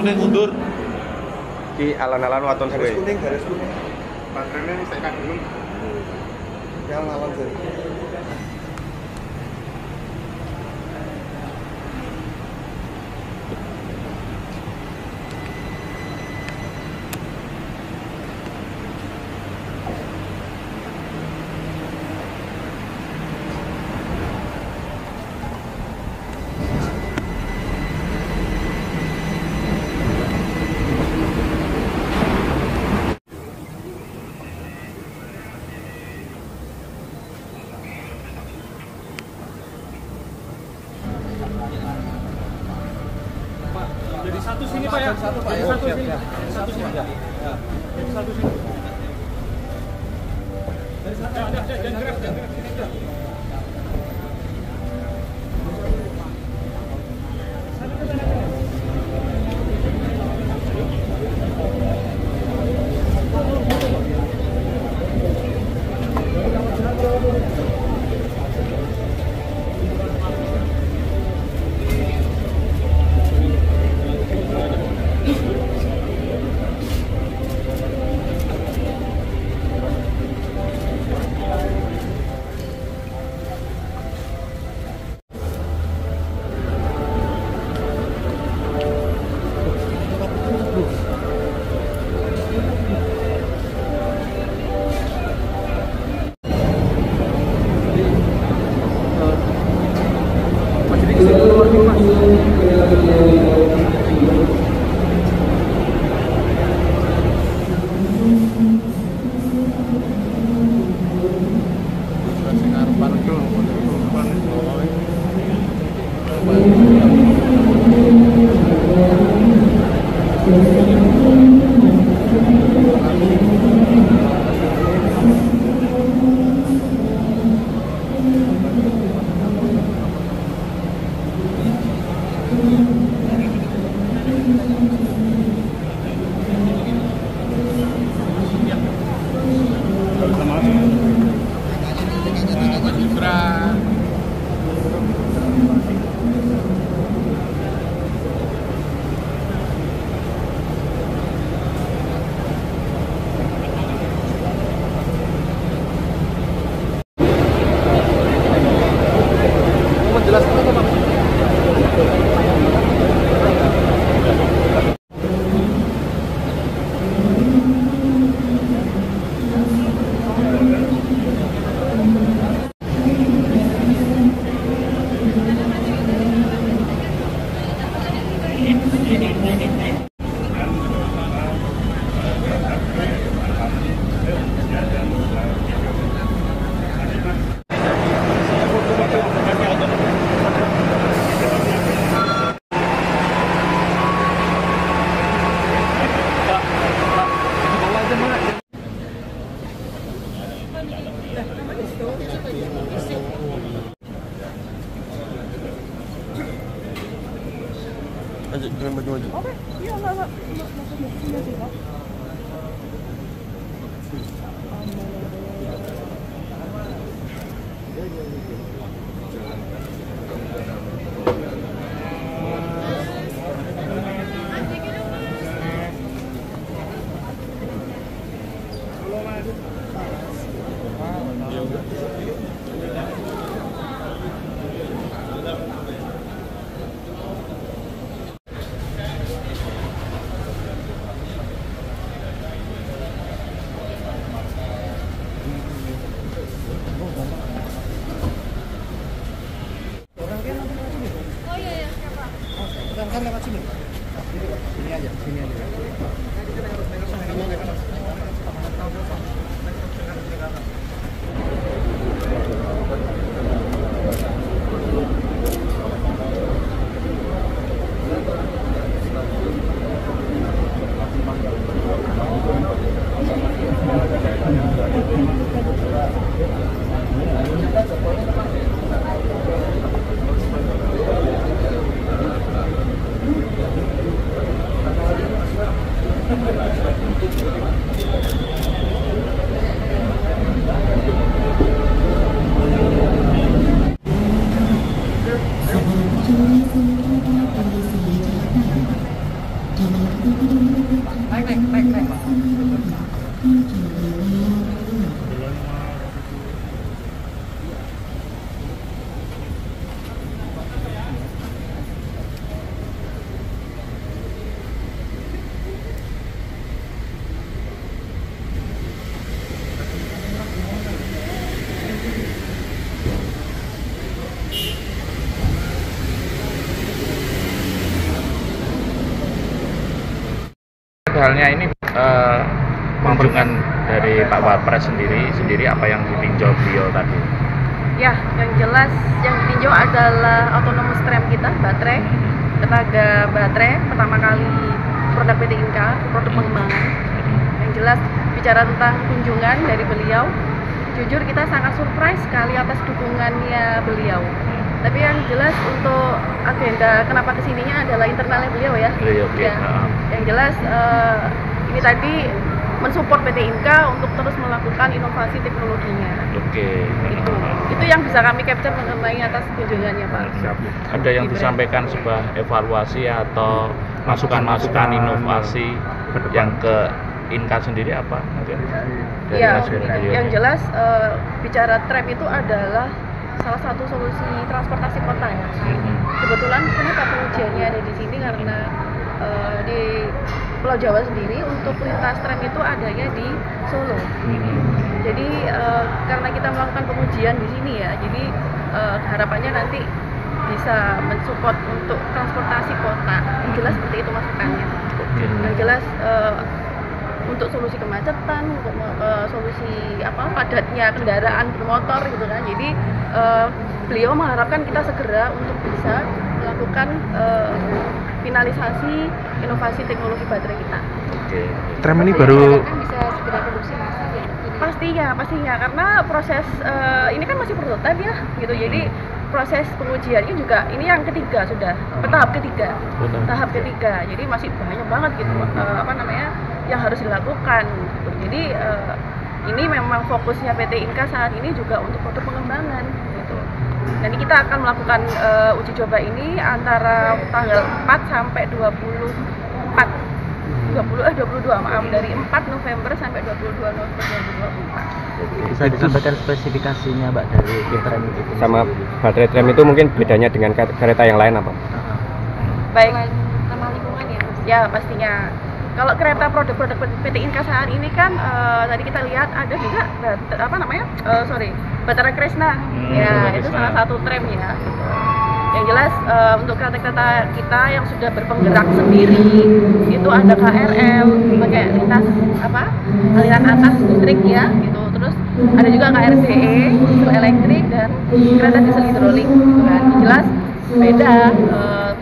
kuning mundur. Ki alan-alan waton Garis kowe. kuning, garis kuning. Baterainya saya kan dulu. Yang lawan sih. Jadi satu sini Pak ya. Satu Pak. Jadi satu Siap, sini. siap. Satu sini. Ya. Jadi satu sini. Dari satu. Jangan gerak, jangan gerak. Sini aja. Lanjut dengan baju maju. Oke, iya enggak. Iya sih, Pak. Kan lewat sini. Sini aja, sini aja. halnya ini kunjungan dari Pak Wapres sendiri apa yang ditinjau beliau tadi? Ya, yang jelas yang ditinjau adalah autonomous tram kita, baterai, tenaga baterai, pertama kali produk PT Inka, produk pengembangan. Yang jelas bicara tentang kunjungan dari beliau, jujur kita sangat surprise sekali atas dukungannya beliau. Tapi yang jelas untuk agenda kenapa kesininya adalah internalnya beliau ya. Ya. Yang jelas ini tadi mensupport PT Inka untuk terus melakukan inovasi teknologinya. Oke. Itu yang bisa kami capture mengenai atas kunjungannya Pak. Ada yang disampaikan sebuah evaluasi atau masukan-masukan inovasi yang ke Inka sendiri apa mungkin? Iya, yang jelas bicara tram itu adalah salah satu solusi transportasi kota ya. Kebetulan kenapa pengujiannya ada di sini karena di Pulau Jawa sendiri untuk lintas tram itu adanya di Solo. Jadi karena kita melakukan pengujian di sini ya, jadi harapannya nanti bisa mensupport untuk transportasi kota. Yang jelas seperti itu masukannya. Yang jelas untuk solusi kemacetan, untuk solusi padatnya kendaraan bermotor gitu kan. Jadi beliau mengharapkan kita segera untuk bisa melakukan finalisasi inovasi teknologi baterai kita. Tram ini baru bisa segera produksi massal ya? Pastinya karena proses ini kan masih prototipe ya gitu. Jadi proses pengujiannya juga ini yang ketiga sudah tahap ketiga. Jadi masih banyak banget gitu yang harus dilakukan gitu. Jadi ini memang fokusnya PT Inka saat ini juga untuk produk pengembangan gitu. Nanti kita akan melakukan uji coba ini antara tanggal 4 sampai 22 dari 4 November sampai 22 November 2024. Bisa disampaikan spesifikasinya Mbak dari tram itu sama baterai tram itu mungkin bedanya dengan kereta yang lain apa? Baik, ramah lingkungan ya? Ya pastinya. Kalau kereta produk-produk PT Inka saat ini kan tadi kita lihat ada juga baterai Kresna. Ya itu salah satu tram ya. Yang jelas untuk kereta-kereta kita yang sudah berpenggerak sendiri itu ada KRL pakai lintas aliran atas listrik ya gitu. Terus ada juga KRDE diesel elektrik dan kereta diesel hidrolik gitu kan. Yang jelas beda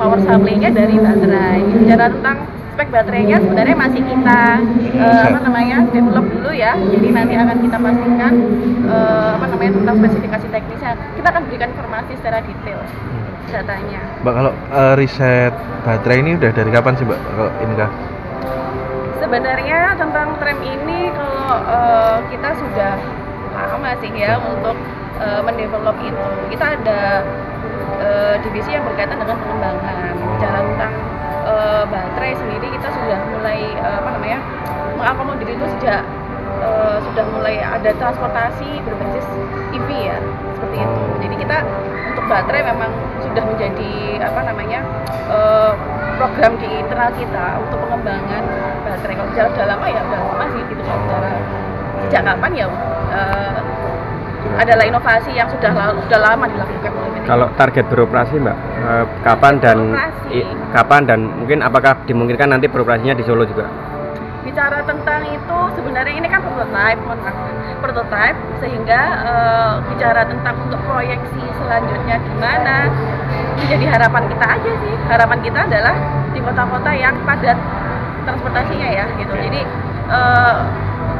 power supply-nya dari baterai. Bicara tentang spek baterainya sebenarnya masih kita develop dulu ya. Jadi nanti akan kita pastikan tentang spesifikasi teknisnya. Kita akan berikan informasi secara detail datanya. Mbak, kalau riset baterai ini udah dari kapan sih Mbak kalau Inka? Sebenarnya tentang tram ini kalau kita sudah lama sih ya untuk mendevelop itu. Kita ada divisi yang berkaitan dengan pengembangan. Bicara tentang baterai sendiri kita sudah mulai mengakomodir itu sejak sudah mulai ada transportasi berbasis EV ya seperti itu. Jadi kita untuk baterai memang sudah menjadi program di internal kita untuk pengembangan baterai. Kalau bicara udah lama ya udah lama sih gitu. Sejak kapan ya adalah inovasi yang sudah lama dilakukan. Kalau target beroperasi Mbak, kapan dan mungkin apakah dimungkinkan nanti beroperasinya di Solo juga? Bicara tentang itu sebenarnya ini kan prototype sehingga bicara tentang untuk proyeksi selanjutnya gimana menjadi harapan kita aja sih. Harapan kita adalah di kota-kota yang padat transportasinya ya gitu. Jadi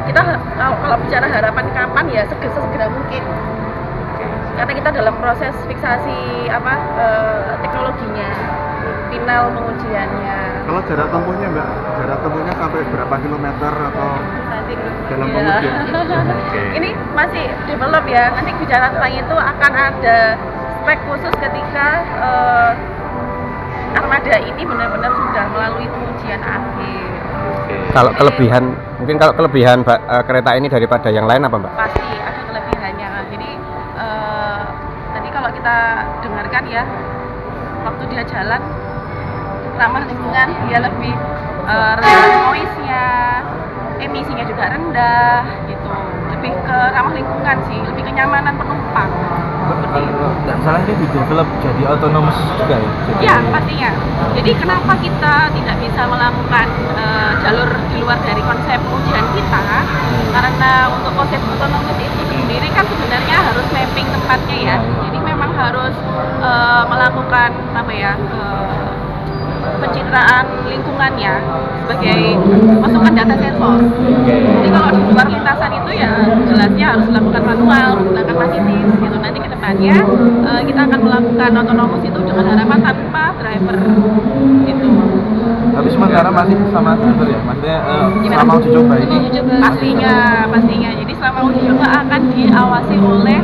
kita kalau bicara harapan kapan ya segera mungkin. Karena kita dalam proses fiksasi teknologinya, final pengujiannya. Kalau jarak tempuhnya Mbak, sampai berapa kilometer atau nanti dalam pengujian? Ini masih develop ya. Nanti bicara tentang itu akan ada spek khusus ketika armada ini benar-benar sudah melalui pengujian akhir. Kalau kelebihan kereta ini daripada yang lain apa Mbak? Pasti ada kelebihannya. Jadi tadi kalau kita dengarkan ya, waktu dia jalan ramah lingkungan, dia lebih rendah noise-nya, emisinya juga rendah gitu. Lebih ke ramah lingkungan sih, lebih kenyamanan penumpang. Kalau nggak salah ini di-develop jadi autonomous juga ya? Jadi, Ya, pastinya. Jadi kenapa kita tidak bisa melakukan jalur di luar dari konsep ujian kita? Karena untuk konsep otonomous itu sendiri kan sebenarnya harus mapping tempatnya ya. Jadi memang harus melakukan apa ya? Pencitraan lingkungannya sebagai masukan data sensor. Jadi kalau di luar lintasan itu ya jelasnya harus dilakukan manual menggunakan masinis gitu. Nanti ke depannya kita akan melakukan otonomous itu dengan harapan tanpa driver gitu. tapi sementara masih sama driver ya? Maksudnya selama uji coba ini? Pastinya. Jadi selama uji coba akan diawasi oleh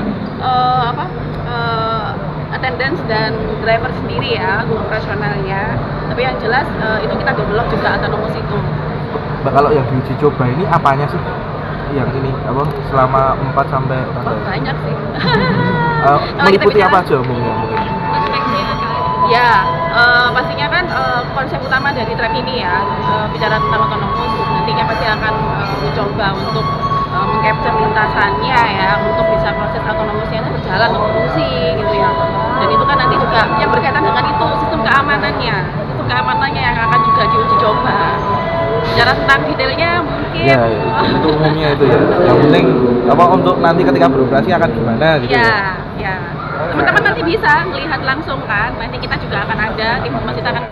attendance dan driver sendiri ya, guru operasionalnya. Tapi yang jelas itu kita develop juga autonomous itu. Nah, kalau yang diuji coba ini apanya sih? Yang ini apa selama 4 sampai Banyak sih. meliputi apa aja umumnya mungkin? Ya, pastinya kan konsep utama dari trap ini ya, bicara tentang autonomous, nantinya pasti akan mencoba untuk mengcapture lintasannya ya, untuk bisa proses autonomousnya itu berjalan, berfungsi gitu ya. Dan itu kan nanti juga yang berkaitan dengan itu sistem keamanannya yang akan juga diuji coba. Bicara tentang detailnya mungkin. Ya, itu umumnya itu ya. Yang penting apa untuk nanti ketika beroperasi akan gimana gitu. Ya. Teman-teman nanti bisa melihat langsung kan. Nanti kita juga akan ada tim informasi akan